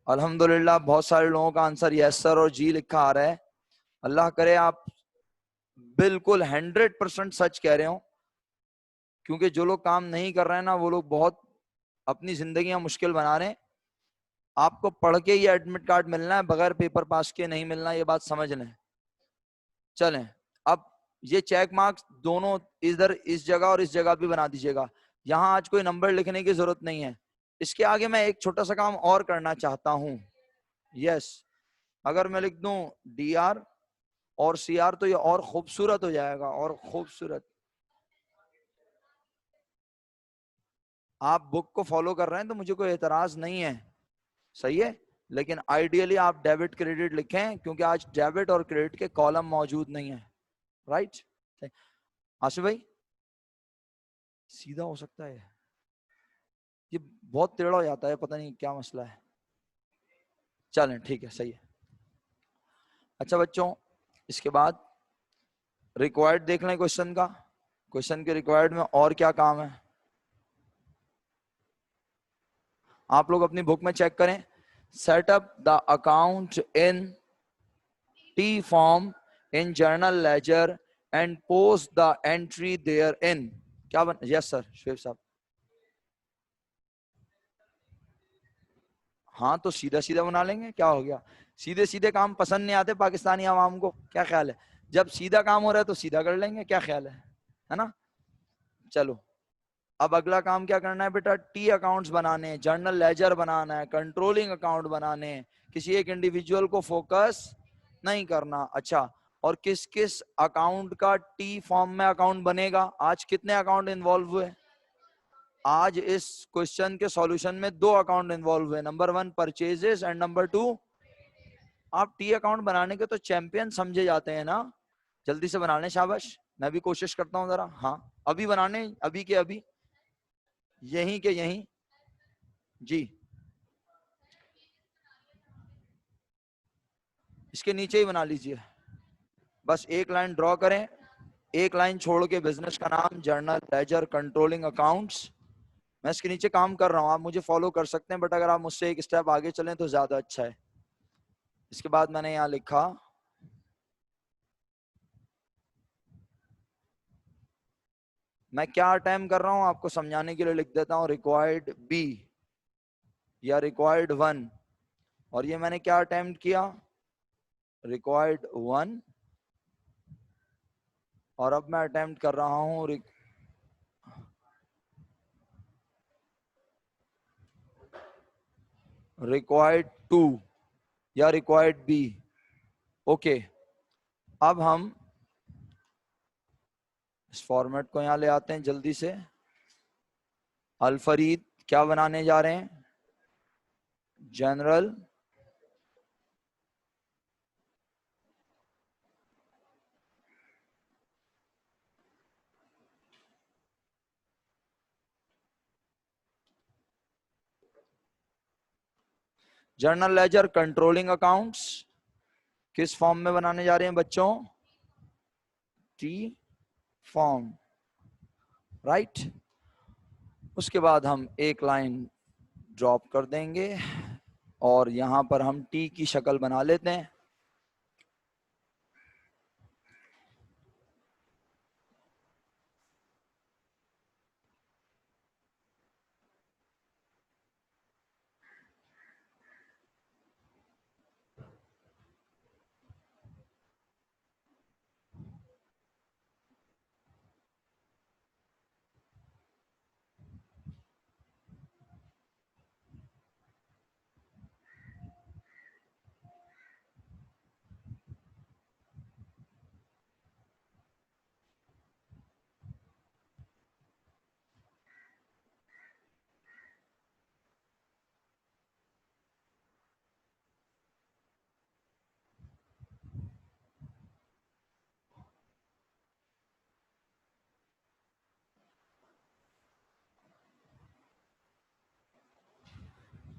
अल्हम्दुलिल्लाह बहुत सारे लोगों का आंसर यस सर और जी लिखा आ रहा है। अल्लाह करे आप बिल्कुल 100% सच कह रहे हो, क्योंकि जो लोग काम नहीं कर रहे हैं ना वो लोग बहुत अपनी जिंदगियां मुश्किल बना रहे हैं। आपको पढ़ के ये एडमिट कार्ड मिलना है, बगैर पेपर पास के नहीं मिलना, ये बात समझ लें। चलें, अब ये चेक मार्क्स दोनों इधर इस जगह और इस जगह भी बना दीजिएगा। यहाँ आज कोई नंबर लिखने की जरूरत नहीं है। इसके आगे मैं एक छोटा सा काम और करना चाहता हूं। यस, अगर मैं लिख दूं DR और CR तो ये और खूबसूरत हो जाएगा, और खूबसूरत। आप बुक को फॉलो कर रहे हैं तो मुझे कोई एतराज नहीं है, सही है। लेकिन आइडियली आप डेबिट क्रेडिट लिखें, क्योंकि आज डेबिट और क्रेडिट के कॉलम मौजूद नहीं है। राइट, आशिफ भाई सीधा हो सकता है, ये बहुत टेढ़ा हो जाता है, पता नहीं क्या मसला है। चलें ठीक है, सही है। अच्छा बच्चों, इसके बाद रिक्वायर्ड देख लें क्वेश्चन का। क्वेश्चन के रिक्वायर्ड में और क्या काम है आप लोग अपनी बुक में चेक करें। Setup the account in T form in journal ledger and post the entry therein। क्या बन, यस सर शुएब साहब। हाँ तो सीधा सीधा बना लेंगे, क्या हो गया। सीधे सीधे काम पसंद नहीं आते पाकिस्तानी आवाम को, क्या ख्याल है। जब सीधा काम हो रहा है तो सीधा कर लेंगे, क्या ख्याल है ना। चलो, अब अगला काम क्या करना है बेटा। T अकाउंट्स बनाने, जर्नल लेजर बनाना है, कंट्रोलिंग अकाउंट बनाने। किसी एक इंडिविजुअल को फोकस नहीं करना। अच्छा, और किस किस अकाउंट का T फॉर्म में अकाउंट बनेगा। आज कितने अकाउंट इन्वॉल्व हुए। आज इस क्वेश्चन के सॉल्यूशन में 2 अकाउंट इन्वॉल्व हुए। Number 1 purchases and number 2। आप T अकाउंट बनाने के तो चैंपियन समझे जाते हैं ना, जल्दी से बना लें, शाबाश। मैं भी कोशिश करता हूँ जरा। हाँ अभी बनाने, अभी के अभी, यहीं के यहीं जी। इसके नीचे ही बना लीजिए, बस एक लाइन ड्रॉ करें, एक लाइन छोड़ के बिजनेस का नाम, जर्नल लेजर कंट्रोलिंग अकाउंट्स। मैं इसके नीचे काम कर रहा हूं, आप मुझे फॉलो कर सकते हैं, बट अगर आप मुझसे एक स्टेप आगे चलें तो ज्यादा अच्छा है। इसके बाद मैंने यहां लिखा मैं क्या अटेम्प्ट कर रहा हूं, आपको समझाने के लिए लिख देता हूं रिक्वायर्ड B या रिक्वायर्ड 1। और ये मैंने क्या अटेम्प्ट किया, रिक्वायर्ड 1। और अब मैं अटेम्प्ट कर रहा हूं रिक्वायर्ड 2 या रिक्वायर्ड B। ओके, अब हम इस फॉर्मेट को यहां ले आते हैं जल्दी से। अलफरीद क्या बनाने जा रहे हैं, general journal ledger controlling accounts किस फॉर्म में बनाने जा रहे हैं बच्चों, T फॉर्म। राइट, उसके बाद हम एक लाइन ड्रॉप कर देंगे और यहां पर हम T की शक्ल बना लेते हैं।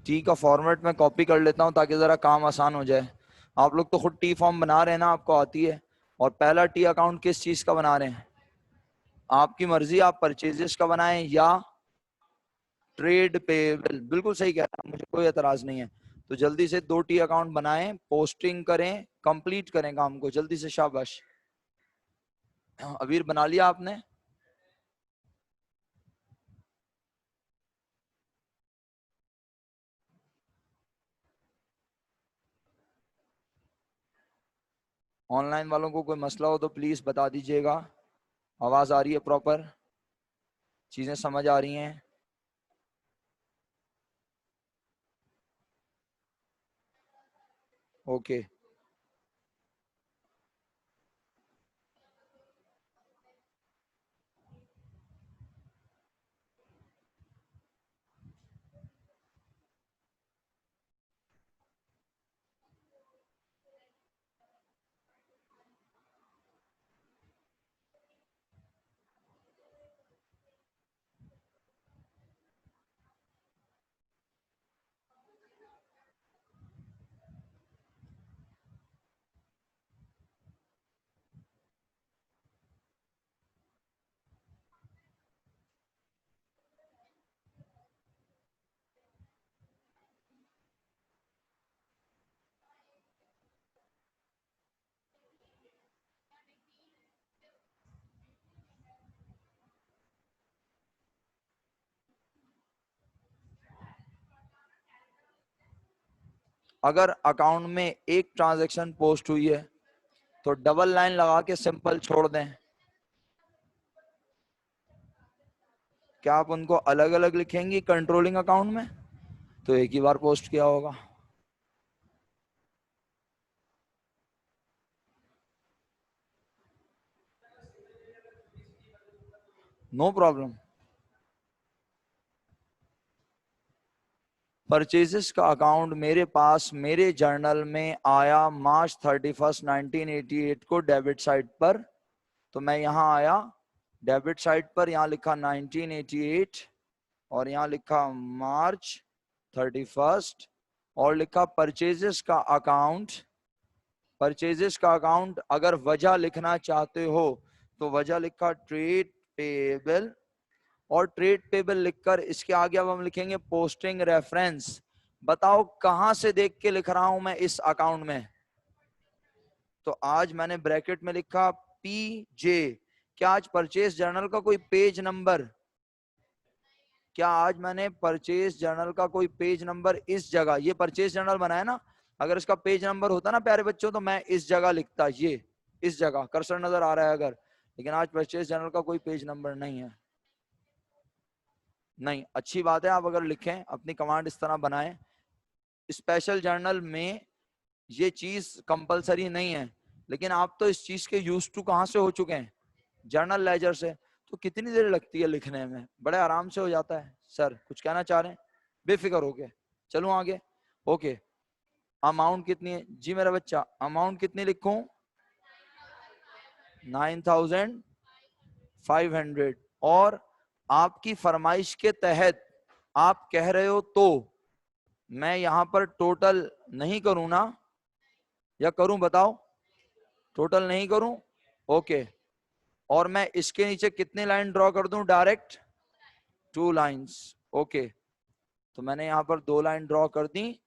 T का फॉर्मेट में कॉपी कर लेता हूं ताकि जरा काम आसान हो जाए। आप लोग तो खुद T फॉर्म बना रहे हैं ना, आपको आती है। और पहला T अकाउंट किस चीज का बना रहे हैं, आपकी मर्जी, आप परचेजेस का बनाएं या ट्रेड पेबल। बिल्कुल सही कह रहा है, मुझे कोई एतराज नहीं है। तो जल्दी से 2 टी अकाउंट बनाएं, पोस्टिंग करें, कंप्लीट करें काम को जल्दी से, शाबाश। अबीर बना लिया आपने? ऑनलाइन वालों को कोई मसला हो तो प्लीज बता दीजिएगा। आवाज आ रही है प्रॉपर? चीजें समझ आ रही हैं? ओके। अगर अकाउंट में एक ट्रांजैक्शन पोस्ट हुई है तो डबल लाइन लगा के सिंपल छोड़ दें। क्या आप उनको अलग अलग लिखेंगी कंट्रोलिंग अकाउंट में? तो एक ही बार पोस्ट किया होगा। No problem. परचेजेस का अकाउंट मेरे पास मेरे जर्नल में आया मार्च 31 1988 को डेबिट साइड पर। तो मैं यहाँ आया डेबिट साइड पर, यहाँ लिखा 1988 और यहाँ लिखा मार्च 31 और लिखा परचेजेस का अकाउंट। परचेजेस का अकाउंट अगर वजह लिखना चाहते हो तो वजह लिखा ट्रेड पेबल, और ट्रेड पेबल लिखकर इसके आगे अब हम लिखेंगे पोस्टिंग रेफरेंस। बताओ कहां से देख के लिख रहा हूं मैं इस अकाउंट में? तो आज मैंने ब्रैकेट में लिखा पीजे। क्या आज परचेज जर्नल का कोई पेज नंबर, क्या आज मैंने परचेज जर्नल का कोई पेज नंबर इस जगह, ये परचेज जर्नल बनाया ना, अगर इसका पेज नंबर होता ना प्यारे बच्चों तो मैं इस जगह लिखता, ये इस जगह कर्सर नजर आ रहा है अगर, लेकिन आज परचेज जर्नल का कोई पेज नंबर नहीं है। नहीं, अच्छी बात है, आप अगर लिखें अपनी कमांड इस तरह बनाएं। स्पेशल जर्नल में ये चीज कंपलसरी नहीं है, लेकिन आप तो इस चीज के यूज टू कहां से हो चुके हैं? जर्नल लेजर से। तो कितनी देर लगती है लिखने में? बड़े आराम से हो जाता है। सर कुछ कहना चाह रहे हैं? बेफिक्र हो गए, चलो आगे। ओके, अमाउंट कितनी है जी मेरा बच्चा? अमाउंट कितनी लिखूं? 9500। और आपकी फरमाइश के तहत आप कह रहे हो तो मैं यहां पर टोटल नहीं करूं ना, या करूं बताओ? टोटल नहीं करूं, ओके। और मैं इसके नीचे कितनी लाइन ड्रॉ कर दूं डायरेक्ट? 2 lines, okay. तो मैंने यहां पर 2 लाइन ड्रॉ कर दी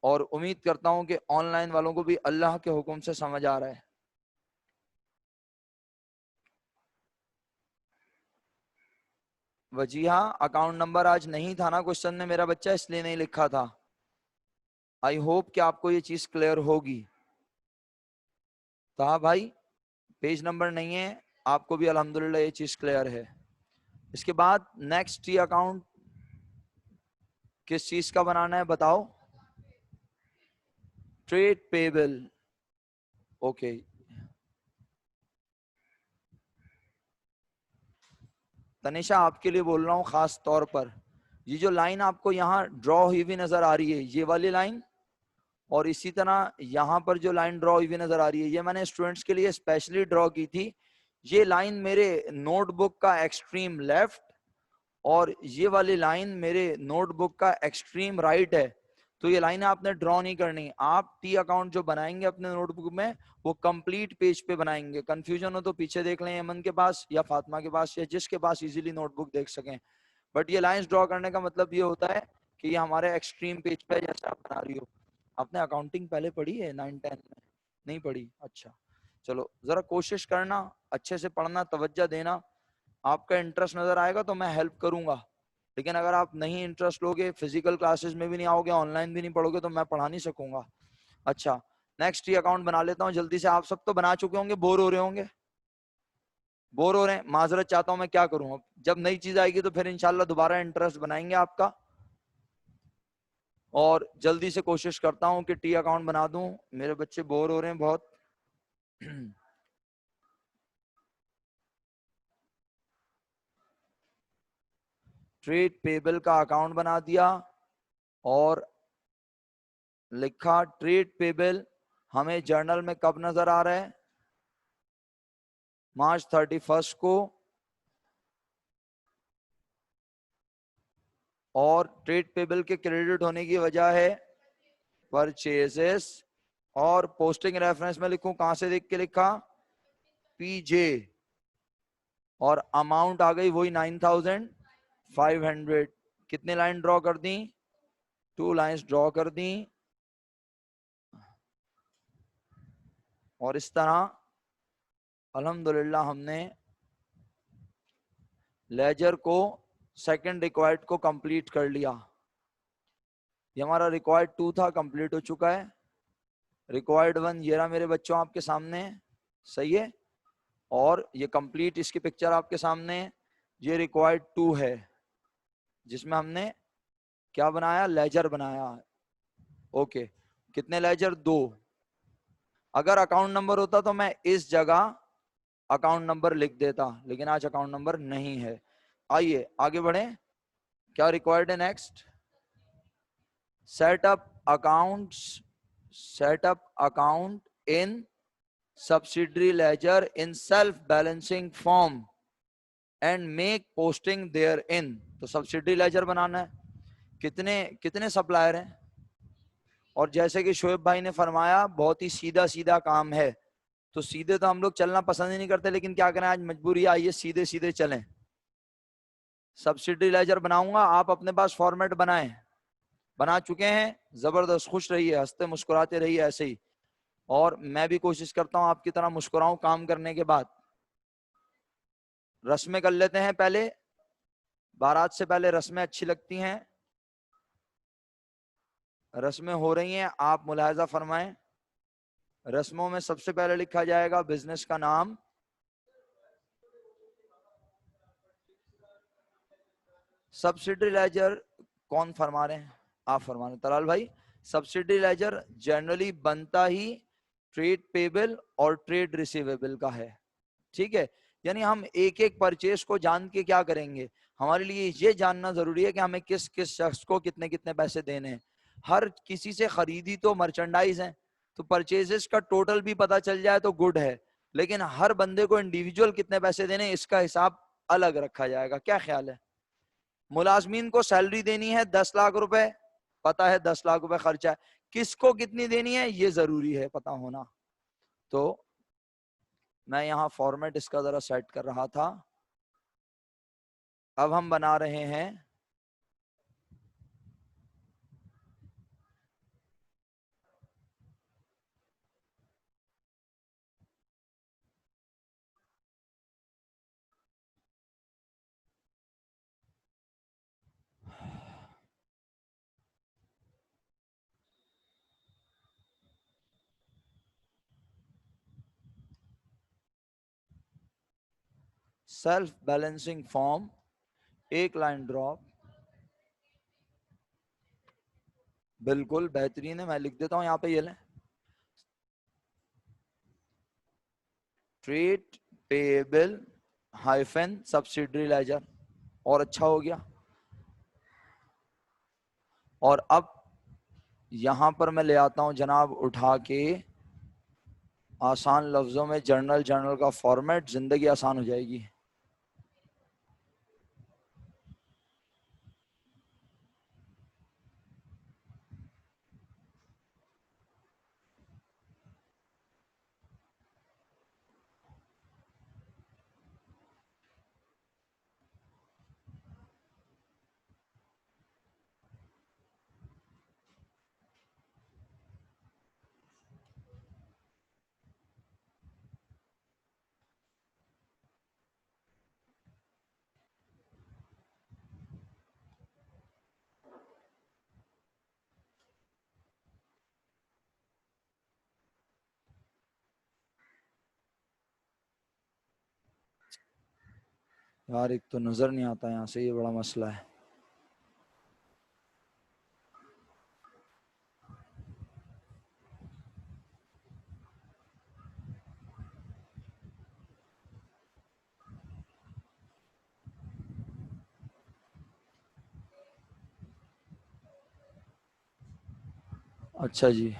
और उम्मीद करता हूं कि ऑनलाइन वालों को भी अल्लाह के हुक्म से समझ आ रहा है। वजीहा अकाउंट नंबर आज नहीं था ना क्वेश्चन में मेरा बच्चा, इसलिए नहीं लिखा था। आई होप कि आपको ये चीज क्लियर होगी। तो भाई पेज नंबर नहीं है, आपको भी अल्हम्दुलिल्लाह ये चीज क्लियर है। इसके बाद नेक्स्ट टी अकाउंट किस चीज का बनाना है बताओ? Trade payable, okay. तनिषा आपके लिए बोल रहा हूं खास तौर पर, ये जो लाइन आपको यहाँ ड्रॉ हुई हुई नजर आ रही है, ये वाली लाइन, और इसी तरह यहाँ पर जो लाइन ड्रॉ हुई नजर आ रही है, ये मैंने स्टूडेंट्स के लिए स्पेशली ड्रॉ की थी। ये लाइन मेरे नोटबुक का एक्सट्रीम लेफ्ट और ये वाली लाइन मेरे नोटबुक का एक्सट्रीम राइट है। तो ये लाइन आपने ड्रॉ नहीं करनी। आप टी अकाउंट जो बनाएंगे अपने नोटबुक में वो कंप्लीट पेज पे बनाएंगे। कंफ्यूजन हो तो पीछे देख लें अमन के पास या फातिमा के पास या जिसके पास इजीली नोटबुक देख सकें। बट ये लाइंस ड्रॉ करने का मतलब ये होता है कि ये हमारे एक्सट्रीम पेज पे जैसे आप बना रही हो। आपने अकाउंटिंग पहले पढ़ी है 9-10 में? नहीं पढ़ी? अच्छा, चलो जरा कोशिश करना, अच्छे से पढ़ना, तवज्जो देना। आपका इंटरेस्ट नजर आएगा तो मैं हेल्प करूंगा, लेकिन अगर आप नहीं इंटरेस्ट लोगे, फिजिकल क्लासेस में भी नहीं आओगे, ऑनलाइन भी नहीं पढ़ोगे, तो मैं पढ़ा नहीं सकूंगा। अच्छा, नेक्स्ट ये अकाउंट बना लेता हूँ जल्दी से। आप सब तो बना चुके होंगे, बोर हो रहे होंगे। बोर हो रहे हैं, माजरत चाहता हूं, मैं क्या करूं? अब जब नई चीज आएगी तो फिर इंशाल्लाह दोबारा इंटरेस्ट बनाएंगे आपका। और जल्दी से कोशिश करता हूं कि टी अकाउंट बना दूं, मेरे बच्चे बोर हो रहे हैं बहुत। ट्रेड पेबल का अकाउंट बना दिया और लिखा ट्रेड पेबल हमें जर्नल में कब नजर आ रहा है? मार्च 31 को। और ट्रेड पेबल के क्रेडिट होने की वजह है परचेजेस। और पोस्टिंग रेफरेंस में लिखूं, कहां से देख के लिखा? पीजे। और अमाउंट आ गई वही 9500। कितने लाइन ड्रॉ कर दी? 2 लाइंस ड्रॉ कर दी। और इस तरह अल्हम्दुलिल्लाह हमने लेजर को सेकंड रिक्वायर्ड को कंप्लीट कर लिया। ये हमारा रिक्वायर्ड 2 था, कंप्लीट हो चुका है। रिक्वायर्ड 1 ये रहा मेरे बच्चों आपके सामने, सही है। और ये कंप्लीट, इसकी पिक्चर आपके सामने। ये रिक्वायर्ड 2 है जिसमें हमने क्या बनाया? लेजर बनाया। ओके, कितने लेजर? 2। अगर अकाउंट नंबर होता तो मैं इस जगह अकाउंट नंबर लिख देता, लेकिन आज अकाउंट नंबर नहीं है। आइए आगे बढ़े। क्या रिक्वायर्ड है next? Setup accounts, setup account in subsidiary ledger in self balancing form and make posting there in. तो सब्सिडरी लेजर बनाना है। कितने कितने सप्लायर हैं? और जैसे कि शोएब भाई ने फरमाया, बहुत ही सीधा सीधा काम है। तो सीधे तो हम लोग चलना पसंद ही नहीं करते, लेकिन क्या करें, आज मजबूरी है, आइए सीधे सीधे चलें। सब्सिडी लेजर बनाऊंगा, आप अपने पास फॉर्मेट बनाएं। बना चुके हैं? जबरदस्त, खुश रहिए, हंसते मुस्कुराते रहिए ऐसे ही। और मैं भी कोशिश करता हूं आपकी तरह मुस्कुराऊं काम करने के बाद। रस्में कर लेते हैं पहले, बारात से पहले रस्में अच्छी लगती हैं। रस्में हो रही हैं, आप मुलाहिजा फरमाएं। रस्मों में सबसे पहले लिखा जाएगा बिजनेस का नाम। सब्सिडी लेजर कौन फरमा रहे हैं? आप फरमा रहे हैं तलाल भाई। सब्सिडी लेजर जनरली बनता ही ट्रेड पेबल और ट्रेड रिसीवेबल का है, ठीक है। यानी हम एक एक परचेस को जान के क्या करेंगे, हमारे लिए ये जानना जरूरी है कि हमें किस किस शख्स को कितने कितने पैसे देने हैं। हर किसी से खरीदी तो मर्चेंडाइज है, तो परचेजेस का टोटल भी पता चल जाए तो गुड है, लेकिन हर बंदे को इंडिविजुअल कितने पैसे देने इसका हिसाब अलग रखा जाएगा। क्या ख्याल है? मुलाजमीन को सैलरी देनी है 10 लाख रुपए, पता है 10 लाख रुपए खर्चा है, किसको कितनी देनी है ये जरूरी है पता होना। तो मैं यहाँ फॉर्मेट इसका जरा सेट कर रहा था। अब हम बना रहे हैं सेल्फ बैलेंसिंग फॉर्म, एक लाइन ड्रॉप। बिल्कुल बेहतरीन है, मैं लिख देता हूं यहाँ पे, ये लें। Trade payable hyphen subsidiary laser, और अच्छा हो गया। और अब यहां पर मैं ले आता हूं जनाब उठा के आसान लफ्जों में जर्नल, जर्नल का फॉर्मेट, जिंदगी आसान हो जाएगी। यार एक तो नजर नहीं आता यहाँ से, ये बड़ा मसला है। अच्छा जी,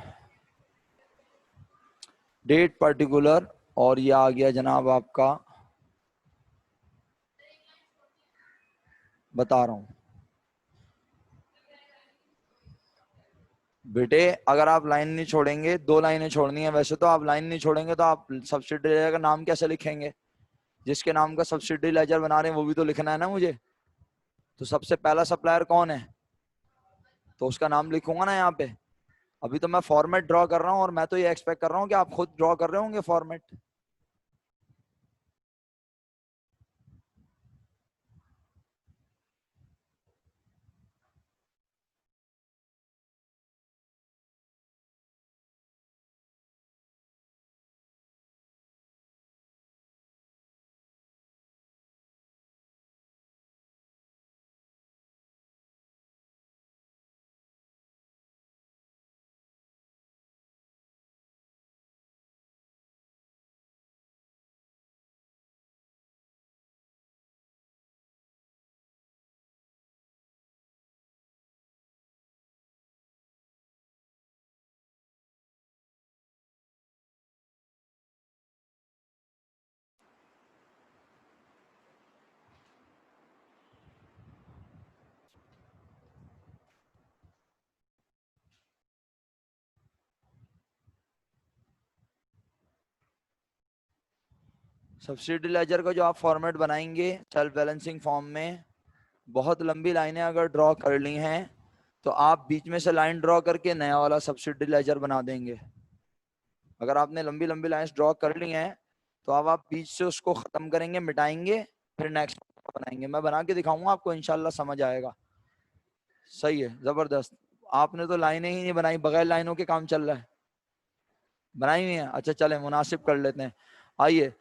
डेट पर्टिकुलर, और ये आ गया जनाब आपका, बता रहा हूँ बेटे। अगर आप लाइन नहीं छोड़ेंगे, 2 लाइनें छोड़नी है वैसे तो, आप लाइन नहीं छोड़ेंगे तो आप सब्सिडी लेजर का नाम कैसे लिखेंगे? जिसके नाम का सब्सिडी लेजर बना रहे हैं वो भी तो लिखना है ना मुझे। तो सबसे पहला सप्लायर कौन है, तो उसका नाम लिखूंगा ना यहाँ पे। अभी तो मैं फॉर्मेट ड्रॉ कर रहा हूँ, और मैं तो ये एक्सपेक्ट कर रहा हूँ कि आप खुद ड्रॉ कर रहे होंगे फॉर्मेट। सब्सिडी लेजर का जो आप फॉर्मेट बनाएंगे सेल्फ बैलेंसिंग फॉर्म में, बहुत लंबी लाइनें अगर ड्रॉ कर ली हैं तो आप बीच में से लाइन ड्रॉ करके नया वाला सब्सिडी लेजर बना देंगे। अगर आपने लंबी लंबी लाइंस ड्रॉ कर ली हैं तो अब आप बीच से उसको खत्म करेंगे, मिटाएंगे, फिर नेक्स्ट बनाएंगे। मैं बना के दिखाऊंगा आपको, इंशाल्लाह समझ आएगा। सही है, जबरदस्त। आपने तो लाइनें ही नहीं बनाई, बगैर लाइनों के काम चल रहा है। बनाई हुई है, अच्छा चले मुनासिब कर लेते हैं। आइए,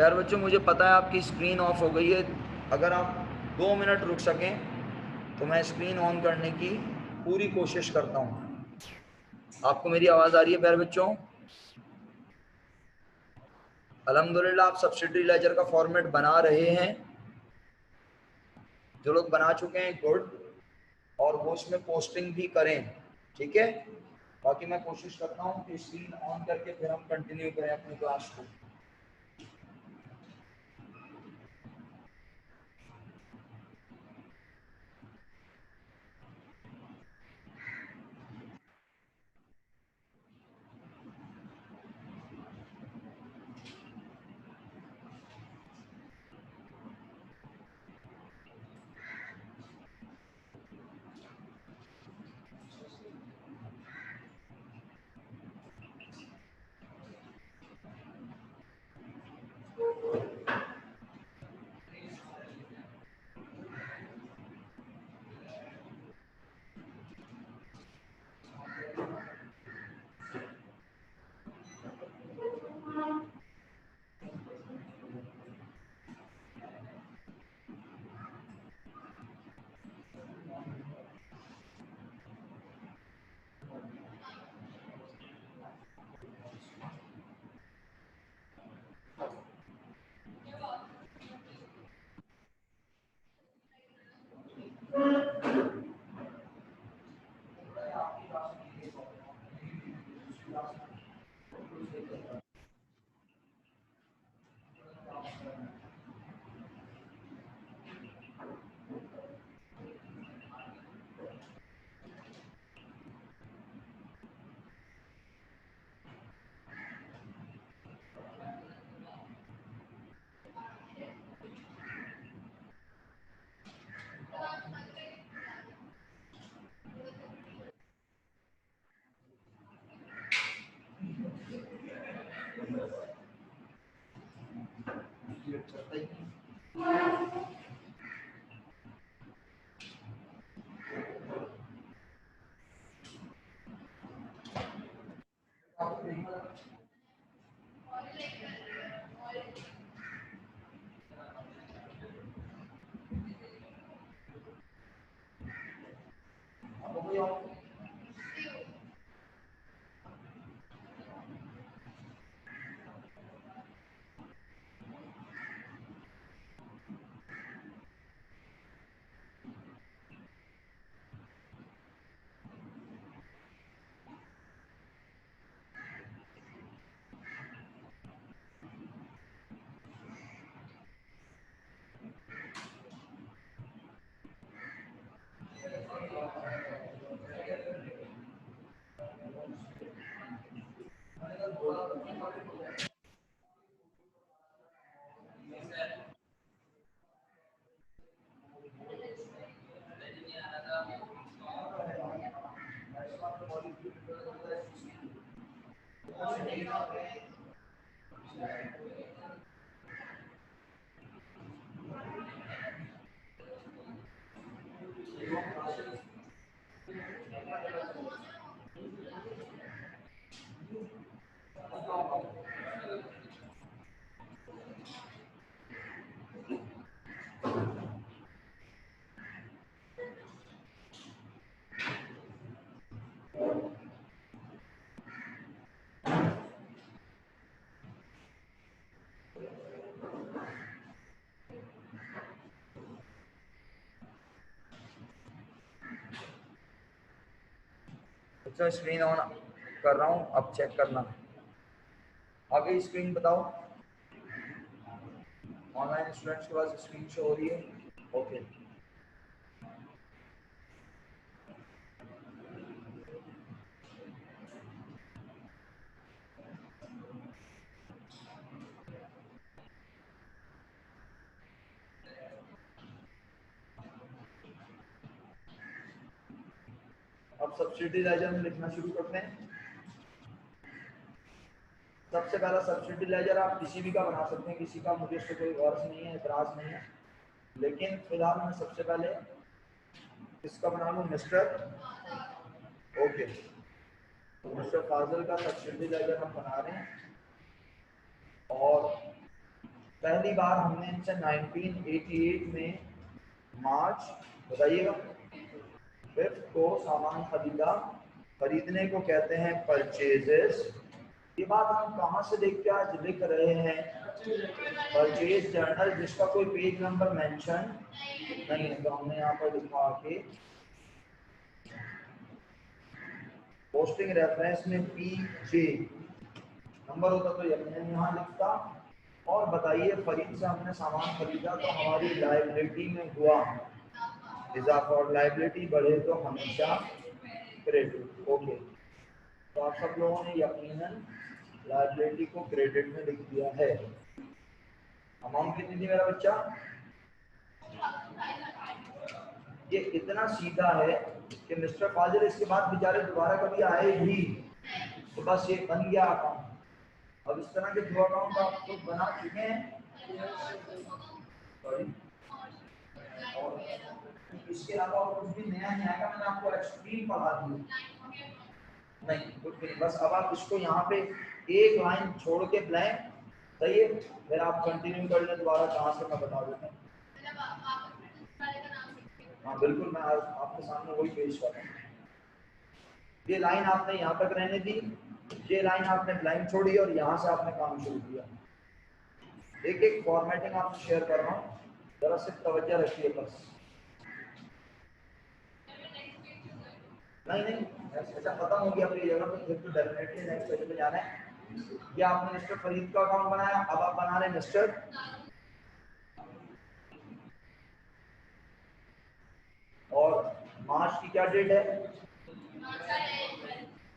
यार बच्चों मुझे पता है आपकी स्क्रीन ऑफ हो गई है। अगर आप 2 मिनट रुक सकें तो मैं स्क्रीन ऑन करने की पूरी कोशिश करता हूँ। आपको मेरी आवाज़ आ रही है प्यारे बच्चों? अल्हम्दुलिल्लाह आप सब्सिडी लेजर का फॉर्मेट बना रहे हैं। जो लोग बना चुके हैं गुड, और वो उसमें पोस्टिंग भी करें, ठीक है। बाकी मैं कोशिश करता हूँ कि स्क्रीन ऑन करके फिर हम कंटिन्यू करें अपनी क्लास को। चलता ही नहीं। अच्छा स्क्रीन ऑन कर रहा हूँ, अब चेक करना। आगे स्क्रीन बताओ, ऑनलाइन स्टूडेंट्स के पास स्क्रीन शो हो रही है? ओके। अब सब्सिडी लेजर में लिखना शुरू करते हैं। सबसे पहला सब्सिडी लेजर आप किसी भी का बना सकते हैं, किसी का मुझे इससे कोई गर्ज नहीं है, एतराज नहीं है, लेकिन फिलहाल मैं सबसे पहले इसका बना लूँ मिस्टर। ओके, तो मिस्टर फाजिल का सब्सिडी लेजर हम बना रहे हैं और पहली बार हमने इनसे 1988 में मार्च बताइएगा 5 को सामान खरीदा। खरीदने को कहते हैं परचेजेस। ये बात हम कहाँ से देख के आज लिख रहे हैं? परचेज जर्नल, जिसका कोई पेज नंबर मेंशन नहीं है, तो हमने यहाँ पर लिखा के पोस्टिंग रेफरेंस में पीजे नंबर होता तो यकीनन यहाँ लिखता। और बताइए फरीद से हमने सामान खरीदा तो हमारी लायबिलिटी में हुआ इजाफा, और लायबिलिटी बढ़े तो हमेशा क्रेडिट। ओके, तो आप सब लोगों ने यकीनन लायबिलिटी को क्रेडिट में लिख दिया है। अमाउंट कितनी थी मेरा बच्चा? ये इतना सीधा है कि मिस्टर फाजिल इसके बाद बेचारे दोबारा कभी आए भी तो बस ये बन गया अकाउंट। अब इस तरह के दो अकाउंट आप खुद बना चुके हैं। सॉरी, और इसके अलावा और कुछ भी नया नहीं आएगा। मैंने आपको एक्सट्रीम पढ़ा दी नहीं, कुछ नहीं। बस अब आप इसको यहाँ पे एक लाइन छोड़ के ब्लैंक, सही है, फिर आप कंटिन्यू कर लें दोबारा कहाँ से मैं बता देता हूँ। हाँ बिल्कुल, मैं आपके सामने वही पेश कर रहा हूँ। ये लाइन आपने यहाँ तक रहने दी, ये लाइन आपने ब्लैंक छोड़ी और यहाँ से आपने काम शुरू किया। एक एक फॉर्मेटिंग आपसे शेयर कर रहा हूँ, जरा सिर्फ तवज्जो रखिए बस। नहीं ऐसा खत्म हो गया अपनी जगह पे, फिर तो डेफिनेटली नेक्स्ट पेज पे जाना है। ये आपने मिस्टर फरीद का अकाउंट बनाया, अब आप बना रहे मिस्टर और मार्च की क्या डेट है?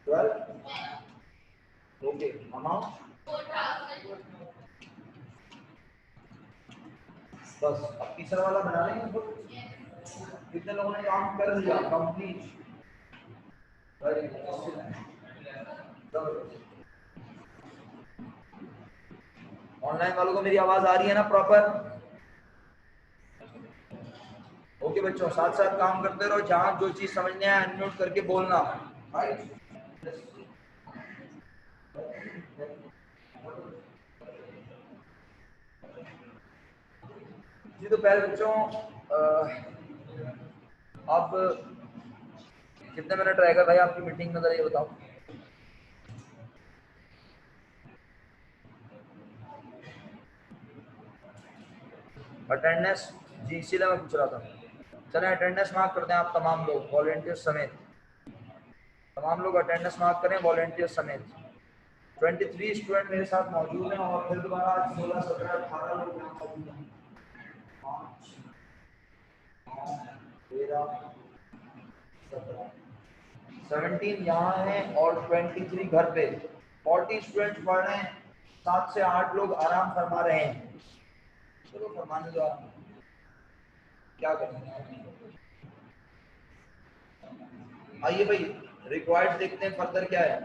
12। ओके, अमाउंट बस। अब तीसरा वाला बना लेंगे। तो कितने लोगों ने काम कर लिया कंप्लीट? ऑनलाइन वालों को मेरी आवाज आ रही है ना प्रॉपर? ओके बच्चों, साथ साथ काम करते रहो, जहां जो चीज समझने आए अनम्यूट करके बोलना। जी तो पहले बच्चों अब कितने मिनट रहेगा भाई आपकी मीटिंग में, ये बताओ। अटेंडेंस, जी इसीलिए मैं पूछ रहा था। चलें अटेंडेंस मार्क करते हैं आप तमाम लोग वॉलेंटियर समेत, तमाम लोग अटेंडेंस मार्क करें वॉलेंटियर समेत। 23 स्टूडेंट मेरे साथ मौजूद हैं और फिर दोबारा 16, 17, 18 लोग यहाँ मौजूद हैं। 5, 9, 13, 17, 17 यहाँ हैं और 23 घर पे। 40 स्टूडेंट पढ़ रहे हैं, 7 से 8 लोग आराम फरमा रहे हैं। चलो फरमाने दो, आप क्या करेंगे। आइए भाई रिक्वायर्ड देखते हैं फर्दर क्या है।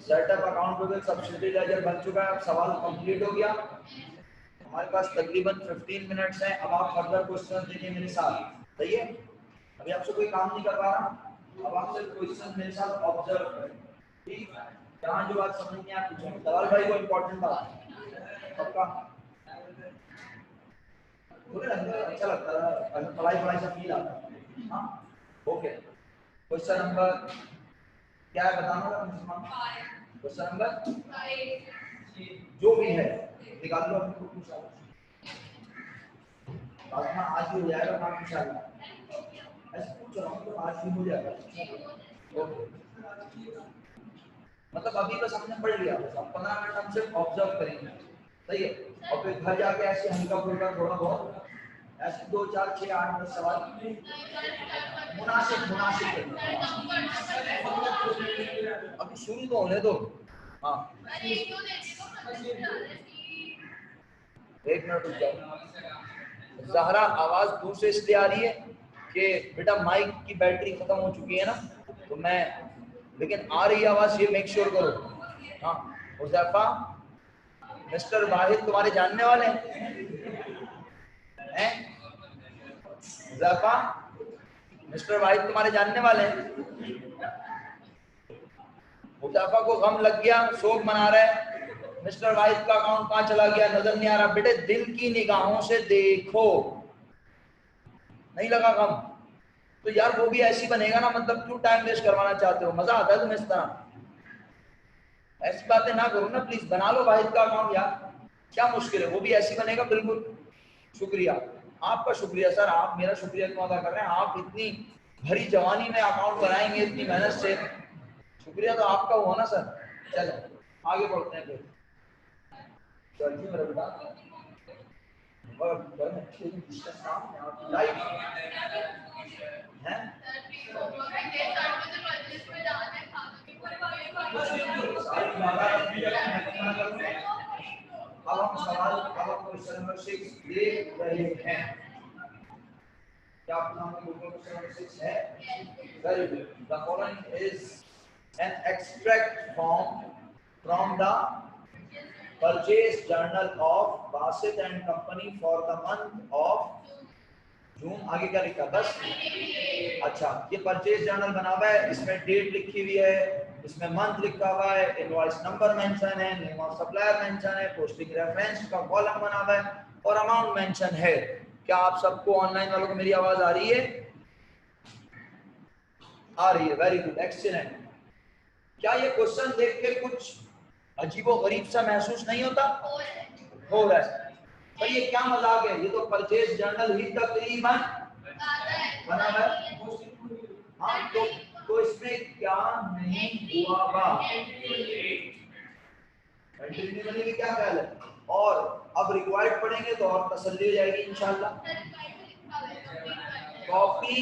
सेटअप अकाउंटेबल सब्सिडी लेजर बन चुका है, अब सवाल कंप्लीट हो गया। हमारे पास तकरीबन 15 मिनट्स हैं, अब आप फर्दर क्वेश्चन देखिए मेरे साथ, सही है। अभी आपसे कोई काम नहीं कर पा रहा, अब आपसे क्वेश्चन मेरे साथ ऑब्जर्व करें, ठीक। जहाँ जो बात समझ में आप पूछेंगे। सवाल भाई को इम्पोर्टेंट बात पक्का अच्छा लगता है, पढ़ाई से फील आता है। हाँ ओके, क्वेश्चन नंबर क्या है बताना। क्वेश्चन नंबर जो भी है निकाल लो अपने खुद पूछा, आज भी हो जाएगा काम इंशाल्लाह। ऐसे पूछ रहा हूँ तो आज भी हो जाएगा। ओके, मतलब अभी बस हमने पढ़ लिया, बस अब 15 मिनट हम सिर्फ ऑब्जर्व करेंगे, सही है। और फिर घर जाके ऐसे हल्का फुल्का थोड़ा बहुत ऐसे 2, 4, 6, 8, 10 सवाल मुनासिब मुनासिब अभी शुरू तो होने दो। हाँ एक मिनट रुक जाओ। ज़हरा आवाज दूर से इसलिए आ रही है कि बेटा माइक की बैटरी खत्म हो चुकी है ना, तो मैं, लेकिन आ रही आवाज, ये मेक श्योर करो। हाँ हुज़ैफा, मिस्टर वाहिद तुम्हारे जानने वाले हैं? हुज़ैफा, मिस्टर वाहिद तुम्हारे जानने वाले हैं? हुज़ैफा को गम लग गया, शोक मना रहा है, मिस्टर वाहिद का अकाउंट कहाँ चला गया नजर नहीं आ रहा। बेटे दिल की निगाहों से देखो, नहीं लगा गम तो यार वो भी ऐसी बनेगा ना, मतलब क्यों टाइम वेस्ट करवाना चाहते हो, मजा आता है तुम्हें इस तरह, ऐसी बातें ना करो ना प्लीज। बना लो वाहिद का अकाउंट यार, क्या मुश्किल है, वो भी ऐसी बनेगा बिल्कुल। शुक्रिया, आपका शुक्रिया सर, आप मेरा शुक्रिया क्यों अदा कर रहे हैं, आप इतनी भरी जवानी में अकाउंट बनाएंगे इतनी मेहनत से, शुक्रिया तो आपका हुआ ना सर। चलो आगे बढ़ते हैं फिर। चलिए मेरा बेटा अब हम सवाल, अब हम क्वेश्चन नंबर 6 देख रहे हैं। क्या आपके सामने क्वेश्चन नंबर 6 है? Very good. The following is an extract from the purchase journal of Basit and Company for the month of जून। आगे क्या लिखा बस, अच्छा ये परचेज जर्नल बना हुआ है, इसमें डेट लिखी हुई है, इसमें मंथ लिखा हुआ है, इनवॉइस नंबर मेंशन है, नेम ऑफ सप्लायर मेंशन है, पोस्टिंग रेफरेंस का कॉलम बना हुआ है और अमाउंट मेंशन है। क्या आप सबको ऑनलाइन वालों को मेरी आवाज आ रही है? आ रही है, वेरी गुड, एक्सीलेंट। क्या ये क्वेश्चन देख के कुछ अजीबोगरीब सा महसूस नहीं होता? हो रहा है पर ये क्या मजाक है, ये तो परचेज जर्नल ही तकरीबन बना है। हाँ तो इसमें क्या नहीं हुआ बा, कंटिन्यू बनेगी, क्या ख्याल है? और अब रिक्वायर्ड पढ़ेंगे तो और तसल्ली हो जाएगी इंशाल्लाह। Copy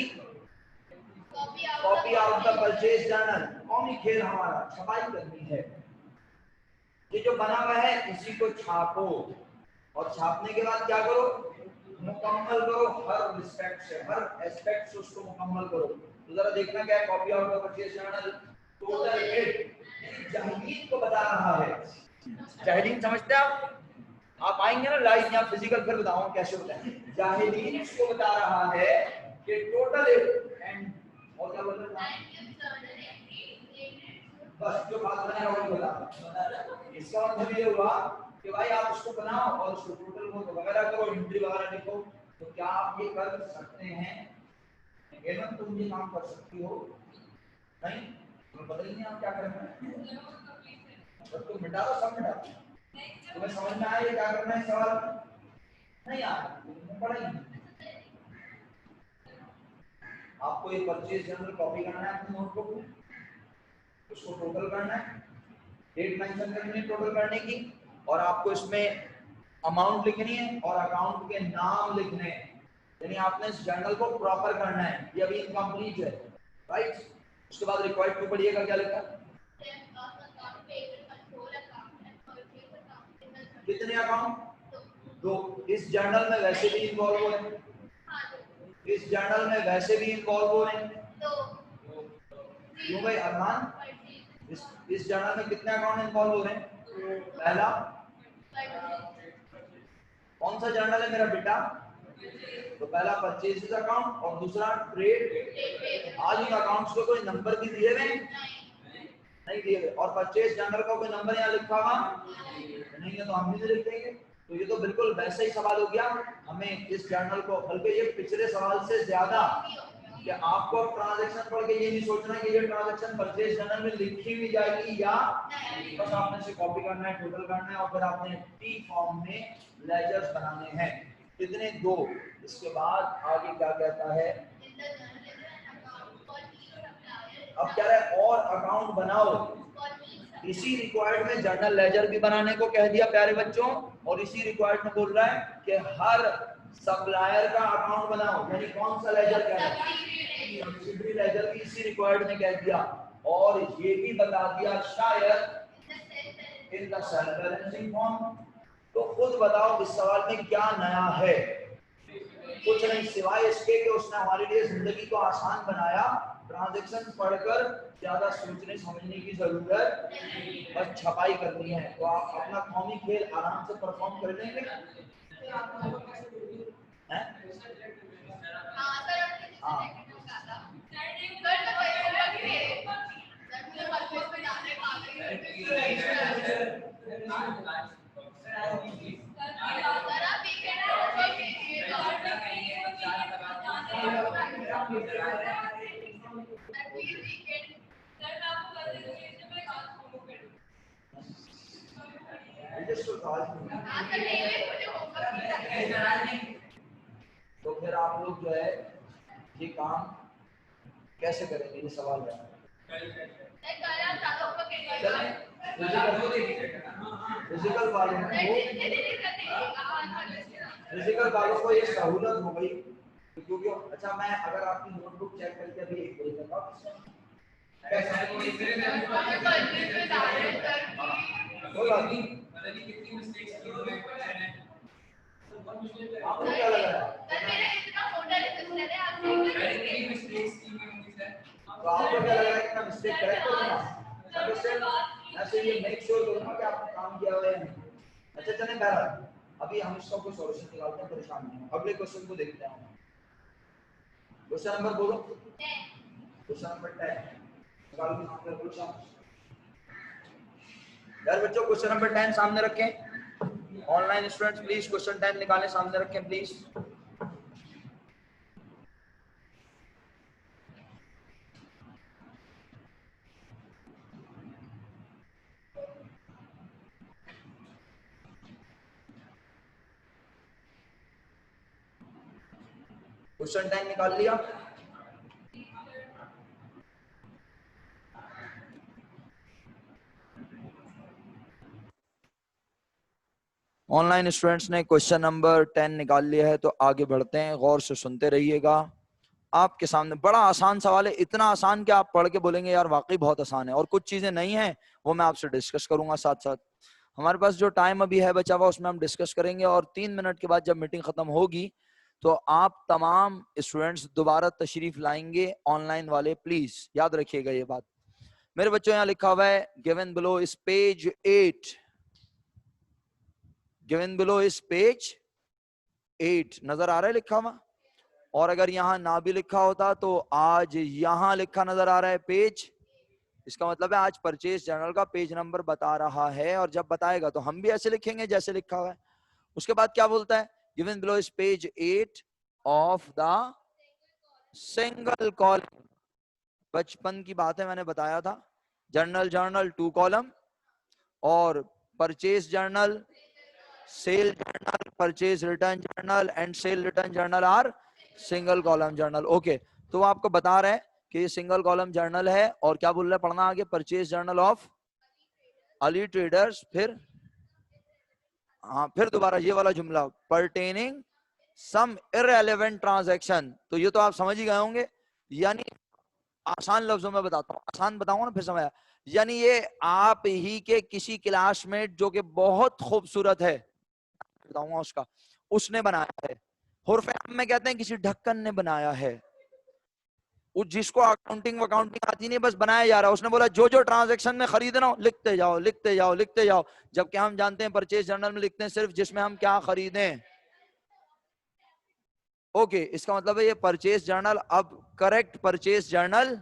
out the purchase journal, कौमी खेल हमारा छपाई करनी है। ये जो बना हुआ है इसी को छापो और छापने के बाद क्या करो, मुकम्मल करो हर रिस्पेक्ट से, हर एस्पेक्ट से उसको मुकम्मल करो। तो जरा देखना क्या है, कॉपी आउट का परचेज जर्नल टोटल 8 जाहिदीन को बता रहा है। जाहिदीन समझते हैं आप आएंगे ना लाइव या फिजिकल, फिर बताऊंगा कैसे होता है। जाहिदीन इसको बता रहा है कि टोटल एंड और क्या बोल रहा है, बस जो बात बनाया वही बता। इसका मतलब ये हुआ कि भाई आप उसको बनाओ और उसको टोटल को वगैरह करो, एंट्री वगैरह लिखो। तो क्या आप ये कर सकते हैं? एवं तुम ये काम कर सकती हो? नहीं, तुम्हें पता ही नहीं आप क्या करना है। जब तुम मिटा दो सब मिटा दो। तुम्हें समझ में आया क्या करना है सवाल? नहीं यार तुमने पढ़ा ही नहीं। आपको ये परचेज जर्नल कॉपी करना है अपनी नोटबुक में, उसको टोटल करना है, डेट मेंशन करनी है टोटल करने की, और आपको इसमें अमाउंट लिखनी है और अकाउंट के नाम लिखने हैं। यानी आपने इस जर्नल को प्रॉपर करना है। ये अभी इनकम्प्लीट है, राइट। उसके बाद रिक्वायर्ड टू पढ़िएगा क्या लिखा, कितने अकाउंट? 2। इस जर्नल में वैसे भी इन्वॉल्व हो रहे हैं, इस जर्नल में वैसे भी इन्वॉल्व हो रहे हैं। क्यों भाई अरमान, इस जर्नल में कितने अकाउंट इन्वॉल्व हो रहे हैं? पहला कौन सा जर्नल है मेरा बेटा? तो पहला परचेजेस अकाउंट और दूसरा ट्रेड। आज इन अकाउंट्स को कोई नंबर भी दिए हुए नहीं दिए हुए, और परचेज जर्नल का कोई नंबर यहाँ लिखा हुआ नहीं है, तो हम भी नहीं लिख देंगे। तो ये तो बिल्कुल वैसा ही सवाल हो गया। हमें इस जर्नल को, बल्कि ये पिछले सवाल से ज्यादा, कि आपको ट्रांजैक्शन पढ़ के ये नहीं सोचना कि ये ट्रांजैक्शन परचेज जर्नल में लिखी हुई जाएगी या बस आपने इसे कॉपी करना है, टोटल करना है, और फिर आपने टी फॉर्म में लेजर्स बनाने हैं। कितने? 2। इसके बाद आगे क्या कहता है, अब क्या है, और अकाउंट बनाओ। इसी रिक्वायर्ड में जर्नल लेजर भी बनाने को कह दिया प्यारे बच्चों, और इसी रिक्वायर्ड में बोल रहा है कि हर सप्लायर का अकाउंट बनाओ। यानी कौन सा लेजर कह रहा है, सब्सिडरी लेजर भी इसी रिक्वायर्ड में कह दिया। और ये भी बता दिया शायद in the sale balancing form. तो खुद बताओ इस सवाल में क्या नया है? कुछ नहीं, सिवाय इसके कि उसने हमारे लिए जिंदगी को आसान बनाया। ट्रांजैक्शन पढ़कर ज्यादा सोचने समझने की जरूरत, बस छपाई करनी है। तो आप अपना कौमी खेल आराम से परफॉर्म कर लेंगे। तो फिर आप लोग जो है ये काम कैसे करेंगे, ये सवाल है। फिजिकल वालों को ये सहूलत हो गई, क्योंकि अच्छा मैं अगर आपकी नोटबुक चेक करके अभी एक बोल देता हूँ, आपको क्या लग रहा है? तो आपको क्या लग रहा है कि मैं मिस्टेक करेक्ट करूंगा? ऐसे ये मेक श्योर करूंगा कि आपने काम किया हुआ है। अच्छा चलें, बहरहाल अभी हम इसका कोई सॉल्यूशन निकालते हैं, परेशान नहीं हो। अगले क्वेश्चन को देखते हैं। क्वेश्चन नंबर बोलो, क्वेश्चन नंबर 10 निकाल के सामने रखो। यार बच्चों क्वेश्चन नंबर 10 सामने रखें। ऑनलाइन स्टूडेंट्स प्लीज क्वेश्चन 10 निकालें, सामने रखें प्लीज। क्वेश्चन 10 निकाल लिया? ऑनलाइन स्टूडेंट्स ने क्वेश्चन नंबर 10 निकाल लिया है, तो आगे बढ़ते हैं। गौर से सुनते रहिएगा। आपके सामने बड़ा आसान सवाल है, इतना आसान कि आप पढ़ के बोलेंगे यार वाकई बहुत आसान है। और कुछ चीजें नहीं है वो मैं आपसे डिस्कस करूंगा साथ साथ। हमारे पास जो टाइम अभी है बचा हुआ उसमें हम डिस्कस करेंगे, और 3 मिनट के बाद जब मीटिंग खत्म होगी तो आप तमाम स्टूडेंट्स दोबारा तशरीफ लाएंगे ऑनलाइन वाले, प्लीज याद रखिएगा ये बात। मेरे बच्चों यहाँ लिखा हुआ है given below is page 8, given below is page 8, नजर आ रहा है लिखा हुआ? और अगर यहाँ ना भी लिखा होता तो आज यहाँ लिखा नजर आ रहा है पेज, इसका मतलब है आज परचेज जर्नल का पेज नंबर बता रहा है, और जब बताएगा तो हम भी ऐसे लिखेंगे जैसे लिखा हुआ है। उसके बाद क्या बोलता है, given below is page 8 of the single column. बचपन की बात है, मैंने बताया था जर्नल जर्नल 2 कॉलम, और purchase journal, sale journal, purchase return journal and sale return journal are single column journal. Okay, तो वो आपको बता रहे हैं कि ये सिंगल कॉलम जर्नल है, और क्या बोल रहा है पढ़ना आगे, purchase journal of Ali traders, फिर हाँ फिर दोबारा ये वाला जुमला, परटेनिंग सम इररिलेवेंट ट्रांजैक्शन। तो ये तो आप समझ ही गए होंगे, यानी आसान लफ्जों में बताता हूँ, आसान बताऊंगा ना फिर समझ आया। यानी ये आप ही के किसी क्लासमेट जो कि बहुत खूबसूरत है, बताऊंगा उसका, उसने बनाया है। हुर्फ आम में कहते हैं किसी ढक्कन ने बनाया है, वो जिसको अकाउंटिंग आती नहीं, बस बनाया जा रहा है। उसने बोला जो जो ट्रांजैक्शन में खरीदना हो लिखते जाओ लिखते जाओ लिखते जाओ, जबकि हम जानते हैं परचेज जर्नल में लिखते हैं सिर्फ जिसमें हम क्या खरीदें। ओके, इसका मतलब है ये परचेज जर्नल अब करेक्ट परचेज जर्नल,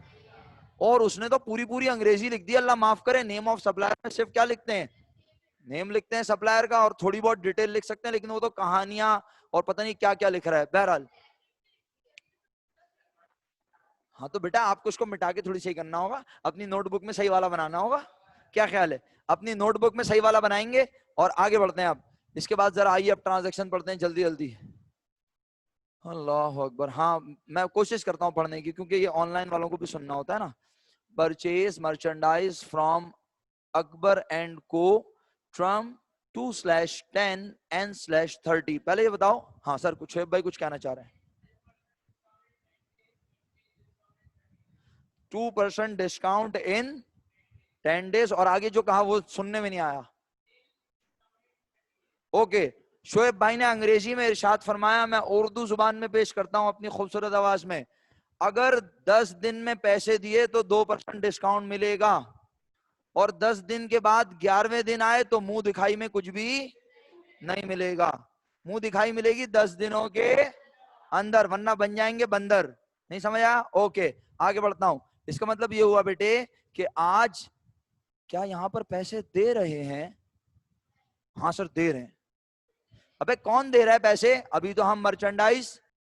और उसने तो पूरी पूरी अंग्रेजी लिख दी, अल्लाह माफ करे। नेम ऑफ सप्लायर में सिर्फ क्या लिखते हैं, नेम लिखते हैं सप्लायर का, और थोड़ी बहुत डिटेल लिख सकते हैं, लेकिन वो तो कहानियां और पता नहीं क्या क्या लिख रहा है। बहरहाल हाँ, तो बेटा आपको उसको मिटा के थोड़ी सही करना होगा, अपनी नोटबुक में सही वाला बनाना होगा। क्या ख्याल है, अपनी नोटबुक में सही वाला बनाएंगे और आगे बढ़ते हैं। अब इसके बाद जरा आइए अब ट्रांजैक्शन पढ़ते हैं जल्दी जल्दी। अल्लाह अकबर। हाँ, मैं कोशिश करता हूँ पढ़ने की, क्योंकि ये ऑनलाइन वालों को भी सुनना होता है ना। Purchase merchandise from Akbar and को फ्रॉम 2/10 N/30। पहले ये बताओ, हाँ सर कुछ भाई कुछ कहना चाह रहे हैं। 2% डिस्काउंट इन 10 days, और आगे जो कहा वो सुनने में नहीं आया। ओके, शोएब भाई ने अंग्रेजी में इरशाद फरमाया, मैं उर्दू जुबान में पेश करता हूं अपनी खूबसूरत आवाज में। अगर 10 दिन में पैसे दिए तो 2% डिस्काउंट मिलेगा, और 10 दिन के बाद 11वें दिन आए तो मुंह दिखाई में कुछ भी नहीं मिलेगा। मुंह दिखाई मिलेगी 10 दिनों के अंदर, वरना बन जाएंगे बंदर। नहीं समझ आया? ओके, आगे बढ़ता हूं। इसका मतलब ये हुआ बेटे कि आज क्या यहां पर पैसे दे रहे हैं? हाँ सर दे रहे हैं। अबे कौन दे रहा है पैसे? अभी तो हम मर्चेंडाइज